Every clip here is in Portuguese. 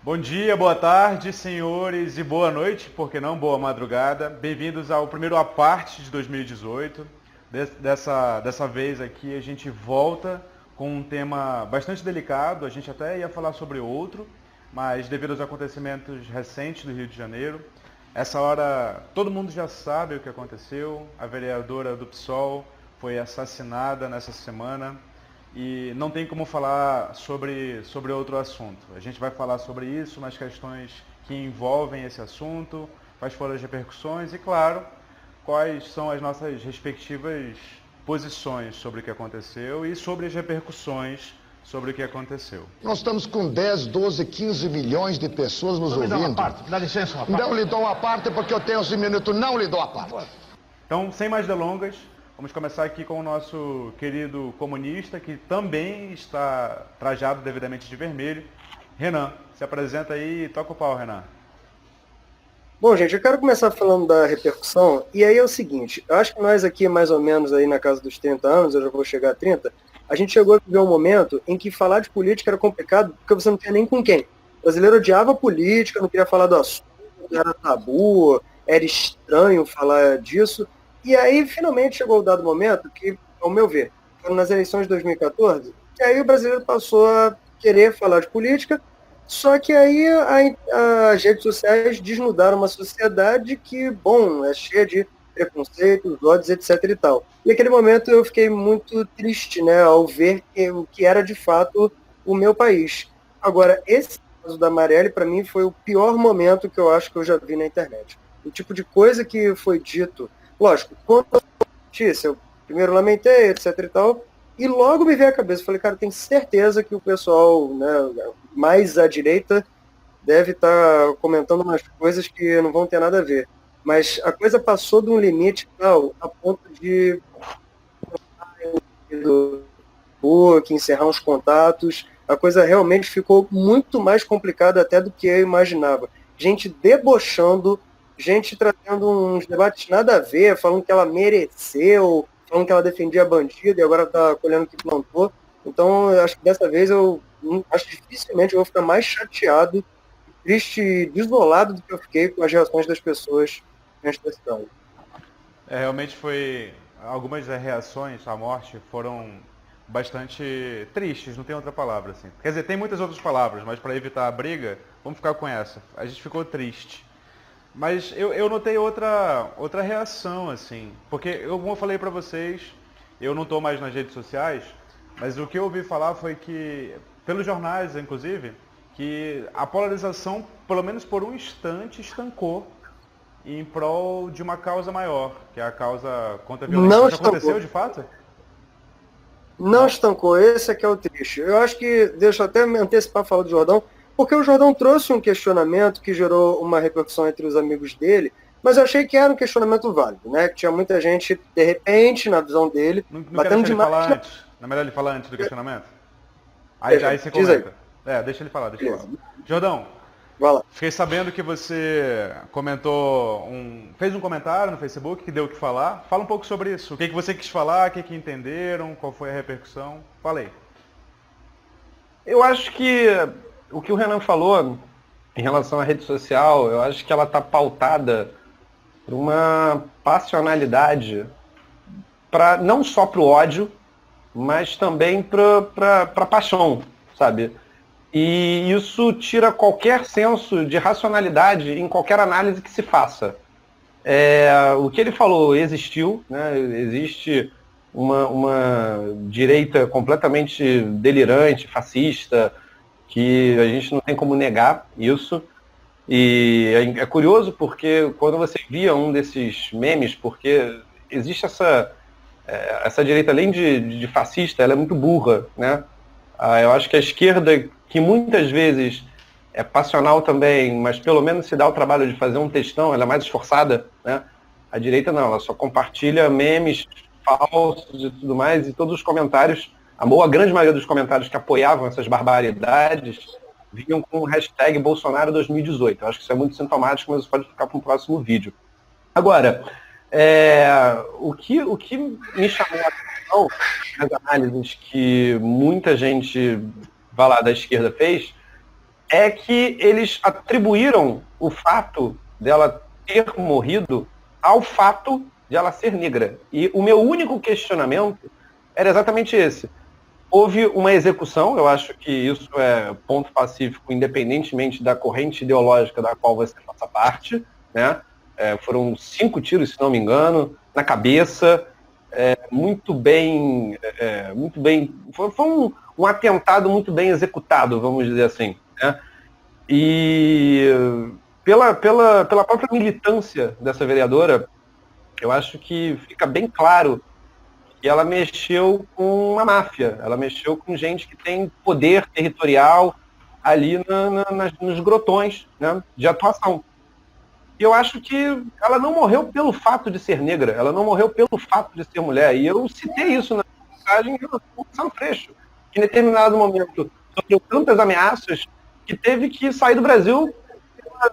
Bom dia, boa tarde, senhores, e boa noite, por que não boa madrugada. Bem-vindos ao primeiro A Parte de 2018. Dessa vez aqui a gente volta com um tema bastante delicado. A gente até ia falar sobre outro, mas devido aos acontecimentos recentes do Rio de Janeiro, essa hora todo mundo já sabe o que aconteceu. A vereadora do PSOL foi assassinada nessa semana. E não tem como falar sobre outro assunto. A gente vai falar sobre isso, nas questões que envolvem esse assunto, quais foram as repercussões e, claro, quais são as nossas respectivas posições sobre o que aconteceu e sobre as repercussões sobre o que aconteceu. Nós estamos com 10, 12, 15 milhões de pessoas nos ouvindo. Me dá uma parte, dá licença, uma parte. Não lhe dou uma parte porque eu tenho 11 minutos, não lhe dou a parte. Então, sem mais delongas, vamos começar aqui com o nosso querido comunista, que também está trajado devidamente de vermelho. Renan, se apresenta aí e toca o pau, Renan. Bom, gente, eu quero começar falando da repercussão, e aí é o seguinte, eu acho que nós aqui, mais ou menos aí na casa dos 30 anos, eu já vou chegar a 30, a gente chegou a viver um momento em que falar de política era complicado, porque você não tinha nem com quem. O brasileiro odiava política, não queria falar do assunto, era tabu, era estranho falar disso. E aí, finalmente, chegou o dado momento que, ao meu ver, foram nas eleições de 2014, e aí o brasileiro passou a querer falar de política, só que aí as redes sociais desnudaram uma sociedade que, bom, é cheia de preconceitos, ódios, etc e tal. E naquele momento eu fiquei muito triste, né, ao ver o que era de fato o meu país. Agora, esse caso da Marielle, para mim, foi o pior momento que eu acho que eu já vi na internet. O tipo de coisa que foi dito. Lógico, quando eu notícia, eu primeiro lamentei, etc e tal, e logo me veio à cabeça, falei, cara, tenho certeza que o pessoal, né, mais à direita deve estar comentando umas coisas que não vão ter nada a ver. Mas a coisa passou de um limite tal, a ponto de encerrar uns contatos, a coisa realmente ficou muito mais complicada até do que eu imaginava. Gente debochando, gente trazendo uns debates nada a ver, falando que ela mereceu, falando que ela defendia bandido e agora está colhendo o que plantou. Então, eu acho que dessa vez acho que dificilmente eu vou ficar mais chateado, triste e desolado do que eu fiquei com as reações das pessoas nesta questão. Realmente foi. Algumas das reações à morte foram bastante tristes, não tem outra palavra assim. Quer dizer, tem muitas outras palavras, mas para evitar a briga, vamos ficar com essa. A gente ficou triste. Mas eu notei outra reação, assim. Porque, como eu falei pra vocês, eu não estou mais nas redes sociais, mas o que eu ouvi falar foi que, pelos jornais, inclusive, que a polarização, pelo menos por um instante, estancou em prol de uma causa maior, que é a causa contra a violência. Não Isso estancou. aconteceu, de fato? Não estancou, esse é que é o triste. Eu acho que, deixa eu até me antecipar a fala do Jordão, porque o Jordão trouxe um questionamento que gerou uma repercussão entre os amigos dele, mas eu achei que era um questionamento válido, né? Que tinha muita gente, de repente, na visão dele, Não batendo quero demais. falar antes. Não é melhor ele falar antes do questionamento? Aí você Diz aí. comenta. Deixa ele falar, deixa ele falar. Beleza. Jordão, Vai lá. fiquei sabendo que você fez um comentário no Facebook que deu o que falar. Fala um pouco sobre isso. O que você quis falar, o que entenderam, qual foi a repercussão. Fala aí. Eu acho que o que o Renan falou em relação à rede social, eu acho que ela está pautada por uma passionalidade, não só para o ódio, mas também para a paixão, sabe? E isso tira qualquer senso de racionalidade em qualquer análise que se faça. O que ele falou existiu, né? Existe uma direita completamente delirante, fascista, que a gente não tem como negar isso. E é curioso porque quando você via um desses memes, porque existe essa direita, além de fascista, ela é muito burra, né? Eu acho que a esquerda, que muitas vezes é passional também, mas pelo menos se dá o trabalho de fazer um textão, ela é mais esforçada, né? A direita não, ela só compartilha memes falsos e tudo mais, e todos os comentários, a grande maioria dos comentários que apoiavam essas barbaridades vinham com o hashtag Bolsonaro 2018. Eu acho que isso é muito sintomático, mas isso pode ficar para um próximo vídeo. Agora, o que me chamou a atenção nas análises que muita gente da esquerda fez é que eles atribuíram o fato dela ter morrido ao fato de ela ser negra. E o meu único questionamento era exatamente esse. Houve uma execução, eu acho que isso é ponto pacífico, independentemente da corrente ideológica da qual você faça parte, né? Foram 5 tiros, se não me engano, na cabeça, muito bem, foi um atentado muito bem executado, vamos dizer assim, né? E pela própria militância dessa vereadora, eu acho que fica bem claro que ela mexeu com uma máfia, ela mexeu com gente que tem poder territorial ali nos grotões, né, de atuação. E eu acho que ela não morreu pelo fato de ser negra, ela não morreu pelo fato de ser mulher. E eu citei isso na mensagem em relação ao Marcelo Freixo, que em determinado momento sofreu tantas ameaças que teve que sair do Brasil,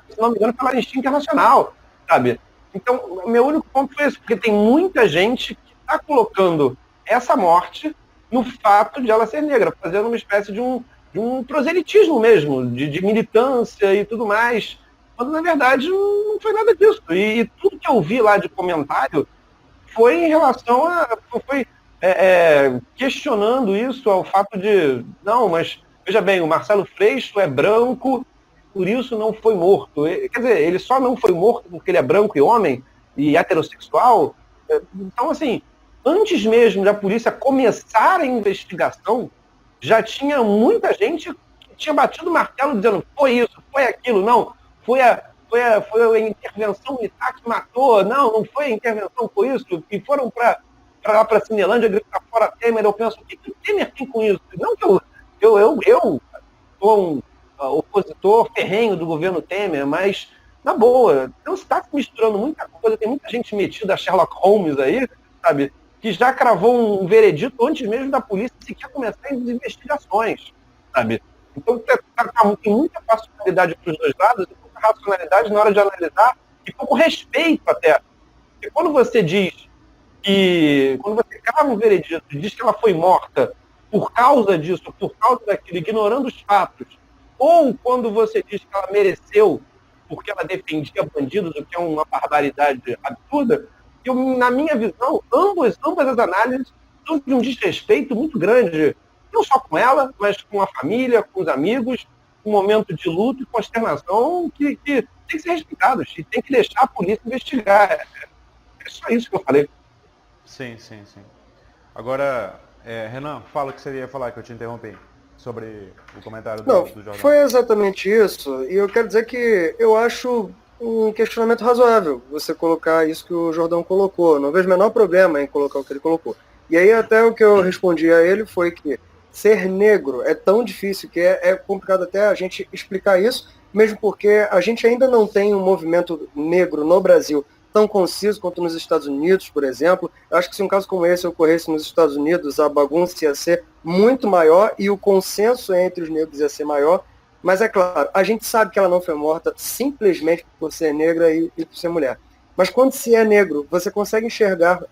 se não me engano, pela Anistia Internacional, sabe? Então, o meu único ponto foi esse, porque tem muita gente que está colocando essa morte no fato de ela ser negra, fazendo uma espécie de um proselitismo mesmo, de militância e tudo mais, quando na verdade não foi nada disso. E tudo que eu vi lá de comentário foi em relação questionando isso, ao fato de, não, mas veja bem, o Marcelo Freixo é branco, por isso não foi morto. Quer dizer, ele só não foi morto porque ele é branco e homem e heterossexual. Então, assim, antes mesmo da polícia começar a investigação, já tinha muita gente que tinha batido o martelo dizendo, foi isso, foi aquilo, não, foi a intervenção militar que matou, não foi a intervenção, foi isso, e foram para lá para a Cinelândia gritar fora Temer. Eu penso, o que o Temer tem com isso? Não que eu sou um opositor ferrenho do governo Temer, mas, na boa, não se está misturando muita coisa, tem muita gente metida a Sherlock Holmes aí, sabe, que já cravou um veredito antes mesmo da polícia sequer começar as investigações, sabe? Então tem muita passionalidade para os dois lados e pouca racionalidade na hora de analisar e pouco respeito até. Porque quando você crava um veredito e diz que ela foi morta por causa disso, por causa daquilo, ignorando os fatos, ou quando você diz que ela mereceu porque ela defendia bandidos, o que é uma barbaridade absurda, na minha visão, ambas as análises são de um desrespeito muito grande, não só com ela, mas com a família, com os amigos, um momento de luto e consternação que tem que ser respeitados e tem que deixar a polícia investigar. É só isso que eu falei. Sim. Agora, Renan, fala o que você ia falar, que eu te interrompi, sobre o comentário do Jordão. Foi exatamente isso, e eu quero dizer que eu acho um questionamento razoável você colocar isso que o Jordão colocou. Não vejo o menor problema em colocar o que ele colocou. E aí até o que eu respondi a ele foi que ser negro é tão difícil que é complicado até a gente explicar isso, mesmo porque a gente ainda não tem um movimento negro no Brasil tão conciso quanto nos Estados Unidos, por exemplo. Eu acho que se um caso como esse ocorresse nos Estados Unidos, a bagunça ia ser muito maior e o consenso entre os negros ia ser maior. Mas é claro, a gente sabe que ela não foi morta simplesmente por ser negra e por ser mulher. Mas quando se é negro, você consegue enxergar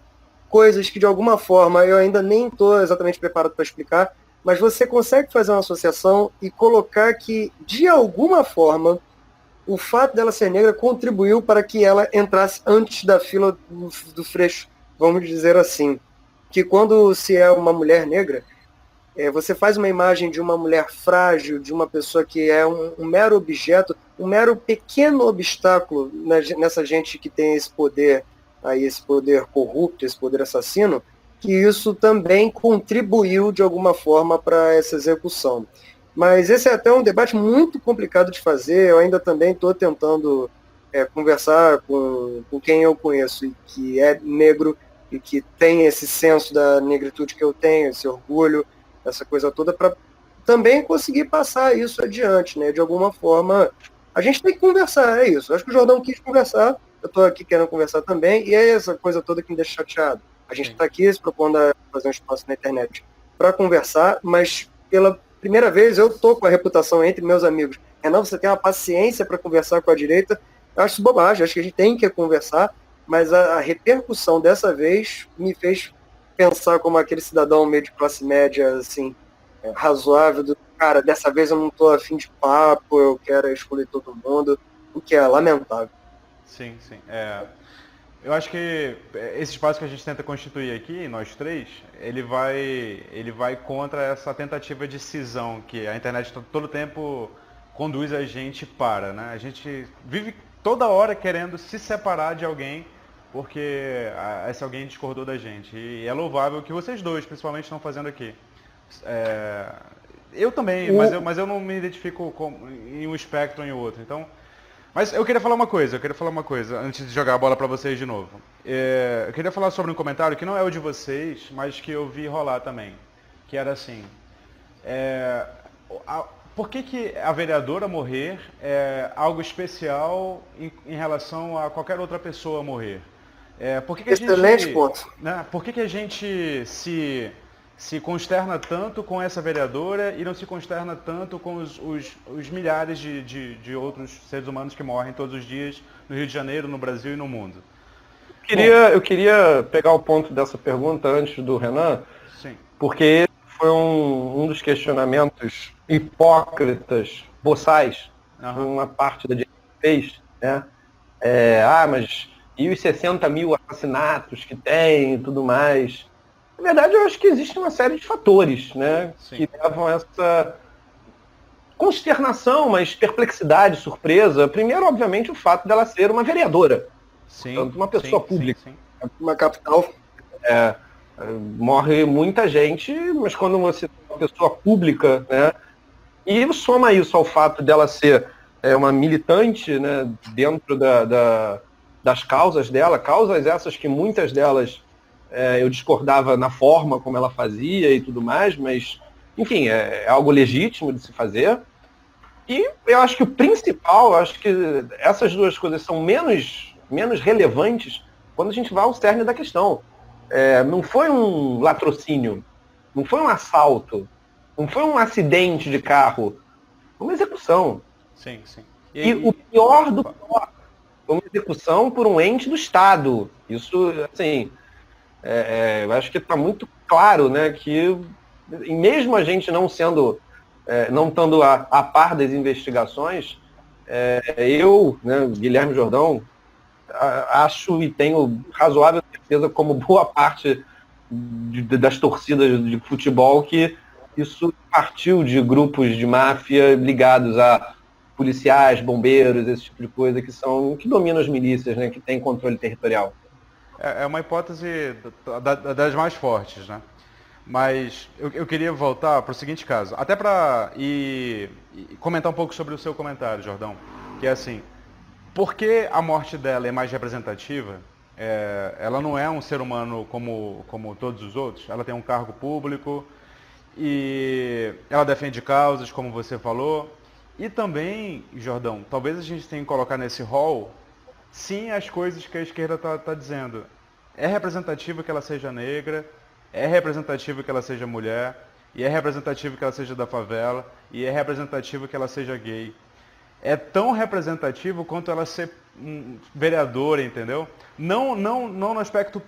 coisas que de alguma forma eu ainda nem estou exatamente preparado para explicar, mas você consegue fazer uma associação e colocar que, de alguma forma, o fato dela ser negra contribuiu para que ela entrasse antes da fila do Freixo, vamos dizer assim. Que quando se é uma mulher negra, você faz uma imagem de uma mulher frágil, de uma pessoa que é um mero objeto, um mero pequeno obstáculo nessa gente que tem esse poder, aí, esse poder corrupto, esse poder assassino, que isso também contribuiu de alguma forma para essa execução. Mas esse é até um debate muito complicado de fazer. Eu ainda também estou tentando conversar com quem eu conheço e que é negro e que tem esse senso da negritude que eu tenho, esse orgulho, essa coisa toda, para também conseguir passar isso adiante, né? De alguma forma, a gente tem que conversar, é isso. Eu acho que o Jordão quis conversar, eu estou aqui querendo conversar também, e é essa coisa toda que me deixa chateado. A gente está aqui se propondo a fazer um espaço na internet para conversar, mas pela primeira vez eu estou com a reputação entre meus amigos. Renan, você tem uma paciência para conversar com a direita? Eu acho isso bobagem, acho que a gente tem que conversar, mas a repercussão dessa vez me fez pensar como aquele cidadão meio de classe média, assim, razoável do cara, dessa vez eu não tô afim de papo, eu quero excluir todo mundo, o que é lamentável. Sim, sim. Eu acho que esse espaço que a gente tenta constituir aqui, nós três, ele vai contra essa tentativa de cisão que a internet todo tempo conduz a gente para, né? A gente vive toda hora querendo se separar de alguém porque esse alguém discordou da gente. E é louvável que vocês dois, principalmente, estão fazendo aqui. Eu também, mas eu não me identifico em um espectro ou em outro. Então, mas eu queria falar uma coisa, antes de jogar a bola para vocês de novo. Eu queria falar sobre um comentário que não é o de vocês, mas que eu vi rolar também. Que era assim, por que a vereadora morrer é algo especial em relação a qualquer outra pessoa morrer? Excelente ponto. Né, por que a gente se consterna tanto com essa vereadora e não se consterna tanto com os milhares de outros seres humanos que morrem todos os dias no Rio de Janeiro, no Brasil e no mundo? Eu queria pegar o ponto dessa pergunta antes do Renan, Sim. Porque esse foi um dos questionamentos hipócritas, boçais, que uma parte da direita fez, né? Mas e os 60 mil assassinatos que tem e tudo mais? Na verdade, eu acho que existe uma série de fatores, né, que levam a essa consternação, mas perplexidade, surpresa. Primeiro, obviamente, o fato dela ser uma vereadora, portanto, uma pessoa pública. Sim. Uma capital. Morre muita gente, mas quando você é uma pessoa pública, né, e soma isso ao fato dela ser uma militante, né, dentro das causas dela, causas essas que muitas delas eu discordava na forma como ela fazia e tudo mais, mas, enfim, é algo legítimo de se fazer. E eu acho que o principal, eu acho que essas duas coisas são menos relevantes quando a gente vai ao cerne da questão. Não foi um latrocínio, não foi um assalto, não foi um acidente de carro, foi uma execução. Sim, sim. E o pior do pior, foi uma execução por um ente do Estado. Isso, assim, eu acho que está muito claro, né, que mesmo a gente não estando a par das investigações, eu, né, Guilherme Jordão, acho e tenho razoável certeza, como boa parte das torcidas de futebol, que isso partiu de grupos de máfia ligados a policiais, bombeiros, esse tipo de coisa, que dominam as milícias, né, que tem controle territorial. É uma hipótese das mais fortes, né? Mas eu queria voltar para o seguinte caso, até para comentar um pouco sobre o seu comentário, Jordão, que é assim, por que a morte dela é mais representativa? Ela não é um ser humano como todos os outros, ela tem um cargo público e ela defende causas, como você falou, e também, Jordão, talvez a gente tenha que colocar nesse rol, sim, as coisas que a esquerda está dizendo. É representativo que ela seja negra, é representativo que ela seja mulher, e é representativo que ela seja da favela, e é representativo que ela seja gay. É tão representativo quanto ela ser vereadora, entendeu? Não no aspecto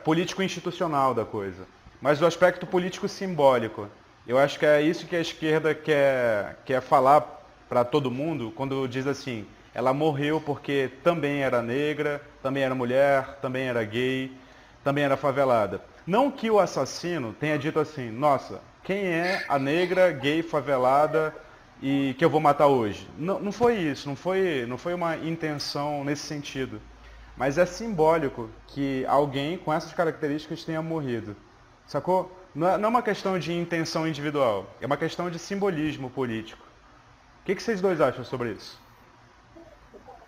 político institucional da coisa, mas no aspecto político simbólico. Eu acho que é isso que a esquerda quer falar para todo mundo quando diz assim, ela morreu porque também era negra, também era mulher, também era gay, também era favelada. Não que o assassino tenha dito assim, nossa, quem é a negra, gay, favelada e que eu vou matar hoje? Não foi isso, não foi uma intenção nesse sentido. Mas é simbólico que alguém com essas características tenha morrido. Sacou? Não é uma questão de intenção individual, é uma questão de simbolismo político. O que vocês dois acham sobre isso?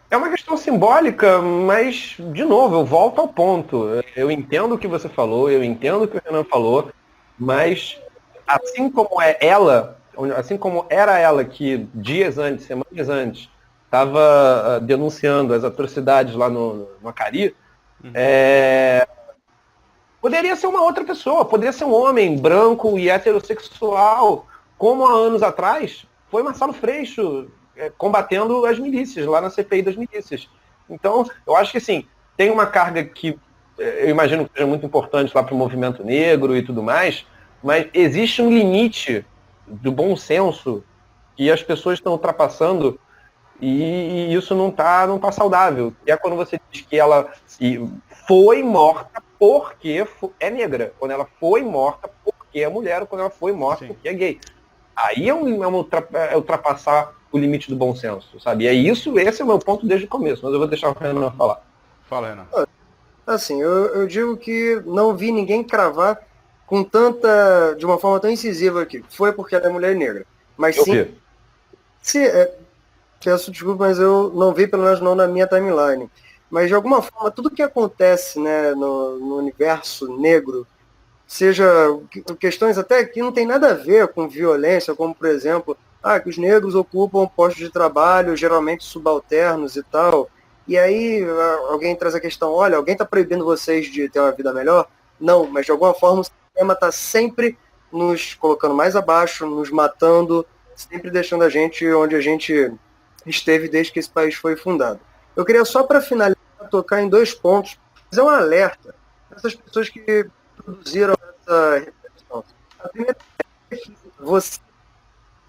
É uma questão simbólica, mas, de novo, eu volto ao ponto. Eu entendo o que você falou, eu entendo o que o Renan falou, mas assim como era ela que dias antes, semanas antes, estava denunciando as atrocidades lá no Acari, poderia ser uma outra pessoa, poderia ser um homem branco e heterossexual, como há anos atrás foi Marcelo Freixo, combatendo as milícias, lá na CPI das milícias. Então, eu acho que assim, tem uma carga que eu imagino que seja muito importante lá para o movimento negro e tudo mais, mas existe um limite do bom senso que as pessoas estão ultrapassando e isso não tá saudável. E é quando você diz que ela foi morta porque é negra, quando ela foi morta porque é mulher, ou quando ela foi morta porque é gay. Aí é ultrapassar o limite do bom senso, sabe? E esse é o meu ponto desde o começo, mas eu vou deixar o Renan falar. Fala, Renan. Assim, eu digo que não vi ninguém cravar de uma forma tão incisiva aqui. Foi porque ela é mulher negra. Mas peço desculpa, mas eu não vi, pelo menos não na minha timeline. Mas de alguma forma, tudo que acontece, né, no universo negro, seja questões até que não tem nada a ver com violência, como por exemplo, que os negros ocupam postos de trabalho, geralmente subalternos e tal. E aí alguém traz a questão, olha, alguém está proibindo vocês de ter uma vida melhor? Não, mas de alguma forma o sistema está sempre nos colocando mais abaixo, nos matando, sempre deixando a gente onde a gente esteve desde que esse país foi fundado. Eu queria só para finalizar, tocar em 2 pontos, fazer um alerta para essas pessoas que produziram essa reflexão. A primeira é que você,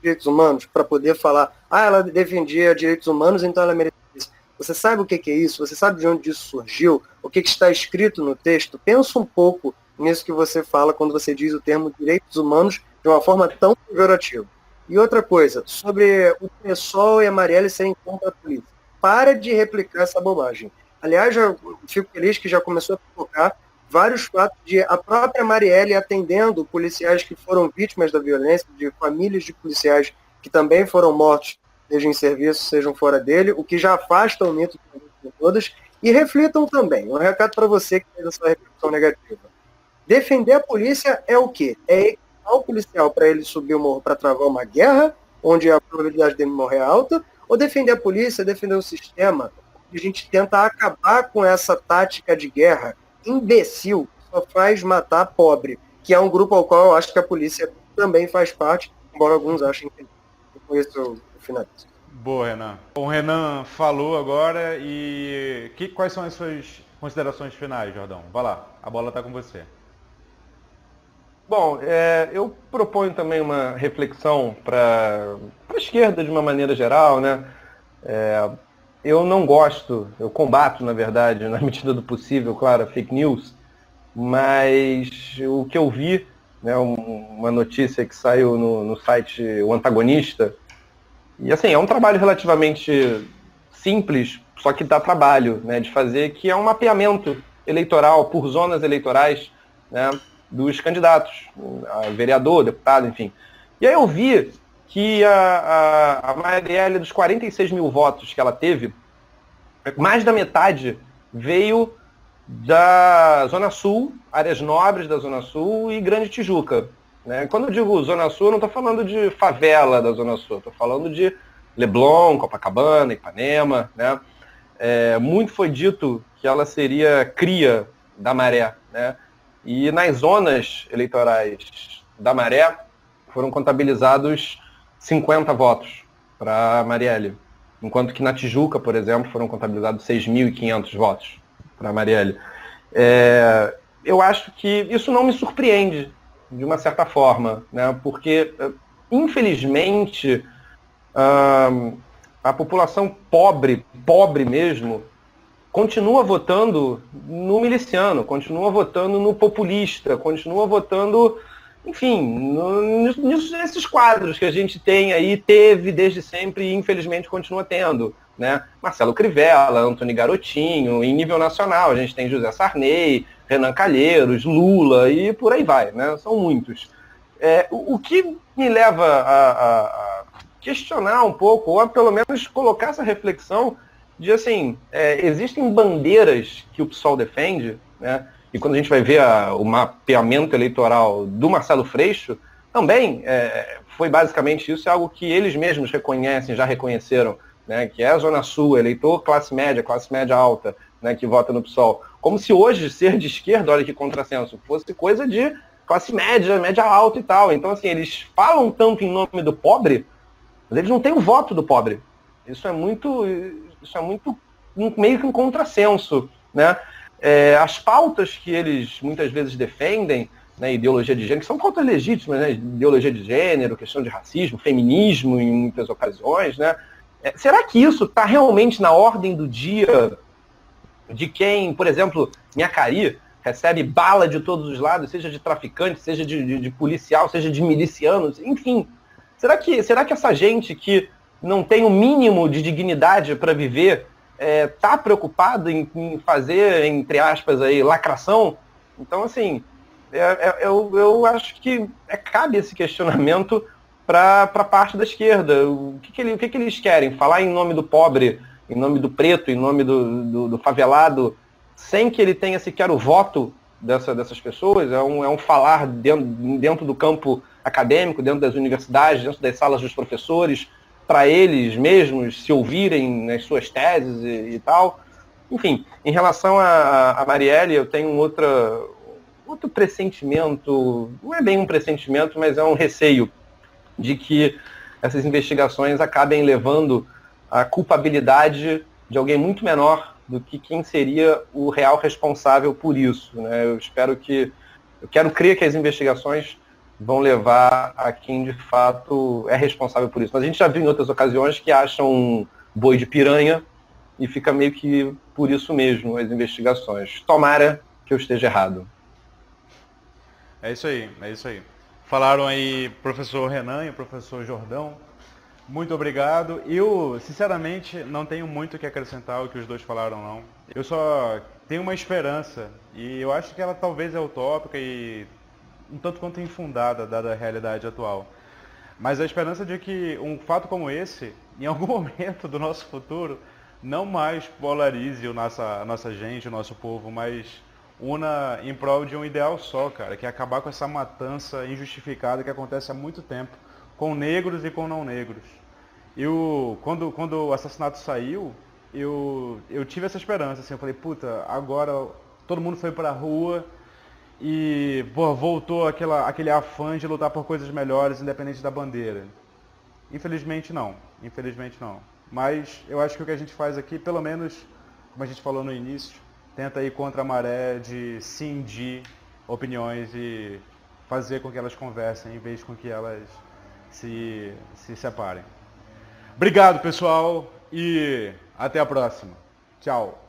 direitos humanos, para poder falar, ela defendia direitos humanos, então ela merecia isso. Você sabe o que é isso? Você sabe de onde isso surgiu? O que está escrito no texto? Pensa um pouco nisso que você fala quando você diz o termo direitos humanos de uma forma tão pejorativa. E outra coisa, sobre o PSOL e a Marielle serem contra a polícia. Para de replicar essa bobagem. Aliás, eu fico feliz que já começou a colocar vários fatos de a própria Marielle atendendo policiais que foram vítimas da violência, de famílias de policiais que também foram mortos, sejam em serviço, sejam fora dele, o que já afasta o mito de todas. E reflitam também, um recado para você que fez essa reflexão negativa. Defender a polícia é o quê? É equipar o policial para ele subir o morro para travar uma guerra, onde a probabilidade dele morrer é alta, ou defender a polícia, defender o sistema, a gente tenta acabar com essa tática de guerra imbecil, que só faz matar pobre, que é um grupo ao qual eu acho que a polícia também faz parte, embora alguns achem que com isso eu finalizo. Boa, Renan. O Renan falou agora e quais são as suas considerações finais, Jordão? Vai lá, a bola está com você. Bom, eu proponho também uma reflexão para a esquerda de uma maneira geral, né? Eu não gosto, eu combato, na verdade, na medida do possível, claro, fake news, mas o que eu vi, né, uma notícia que saiu no site O Antagonista, e assim, é um trabalho relativamente simples, só que dá trabalho, né, de fazer, que é um mapeamento eleitoral por zonas eleitorais, né, dos candidatos, a vereador, deputado, enfim. E aí eu vi que a Marielle, dos 46 mil votos que ela teve, mais da metade veio da Zona Sul, áreas nobres da Zona Sul e Grande Tijuca. Né? Quando eu digo Zona Sul, eu não estou falando de favela da Zona Sul, estou falando de Leblon, Copacabana, Ipanema. Né? Muito foi dito que ela seria cria da Maré. Né? E nas zonas eleitorais da Maré foram contabilizados 50 votos para Marielle, enquanto que na Tijuca, por exemplo, foram contabilizados 6.500 votos para Marielle. Eu acho que isso não me surpreende, de uma certa forma, né? Porque, infelizmente, a população pobre mesmo, continua votando no miliciano, continua votando no populista, continua votando, enfim, nesses quadros que a gente tem aí, teve desde sempre e infelizmente continua tendo. Né? Marcelo Crivella, Antony Garotinho, em nível nacional a gente tem José Sarney, Renan Calheiros, Lula e por aí vai, né? São muitos. O que me leva a questionar um pouco, ou a pelo menos colocar essa reflexão de assim, existem bandeiras que o PSOL defende, né? E quando a gente vai ver o mapeamento eleitoral do Marcelo Freixo, também foi basicamente isso, é algo que eles mesmos reconhecem, já reconheceram, né? Que é a Zona Sul, eleitor classe média alta, né? Que vota no PSOL. Como se hoje ser de esquerda, olha que contrassenso, fosse coisa de classe média alta e tal. Então, assim, eles falam tanto em nome do pobre, mas eles não têm o voto do pobre. Isso é muito meio que um contrassenso, né? As pautas que eles muitas vezes defendem né, ideologia de gênero, que são pautas legítimas, né, ideologia de gênero, questão de racismo, feminismo em muitas ocasiões, né? Será que isso está realmente na ordem do dia de quem, por exemplo, em Acari, recebe bala de todos os lados, seja de traficante, seja de policial, seja de milicianos, enfim. Será que essa gente que não tem o mínimo de dignidade para viver está preocupado em fazer, entre aspas, aí, lacração? Então, assim, eu acho que cabe esse questionamento para a parte da esquerda. O que eles querem? Falar em nome do pobre, em nome do preto, em nome do favelado, sem que ele tenha sequer o voto dessas pessoas? É um falar dentro do campo acadêmico, dentro das universidades, dentro das salas dos professores, para eles mesmos se ouvirem nas suas teses e tal. Enfim, em relação a Marielle, eu tenho outro pressentimento, não é bem um pressentimento, mas é um receio de que essas investigações acabem levando a culpabilidade de alguém muito menor do que quem seria o real responsável por isso, né? Eu quero crer que as investigações vão levar a quem de fato é responsável por isso. Mas a gente já viu em outras ocasiões que acham um boi de piranha e fica meio que por isso mesmo as investigações. Tomara que eu esteja errado. É isso aí, é isso aí. Falaram aí professor Renan e professor Jordão. Muito obrigado. Eu, sinceramente, não tenho muito o que acrescentar ao que os dois falaram, não. Eu só tenho uma esperança, e eu acho que ela talvez é utópica e um tanto quanto infundada, dada a realidade atual. Mas a esperança de que um fato como esse, em algum momento do nosso futuro, não mais polarize a nossa gente, o nosso povo, mas una em prol de um ideal só, cara, que é acabar com essa matança injustificada que acontece há muito tempo, com negros e com não negros. Quando o assassinato saiu, eu tive essa esperança, assim, eu falei, puta, agora todo mundo foi pra rua e, pô, voltou aquele afã de lutar por coisas melhores, independente da bandeira. Infelizmente não. Mas eu acho que o que a gente faz aqui, pelo menos, como a gente falou no início, tenta ir contra a maré de cindir opiniões e fazer com que elas conversem, em vez com que elas se separem. Obrigado, pessoal, e até a próxima. Tchau.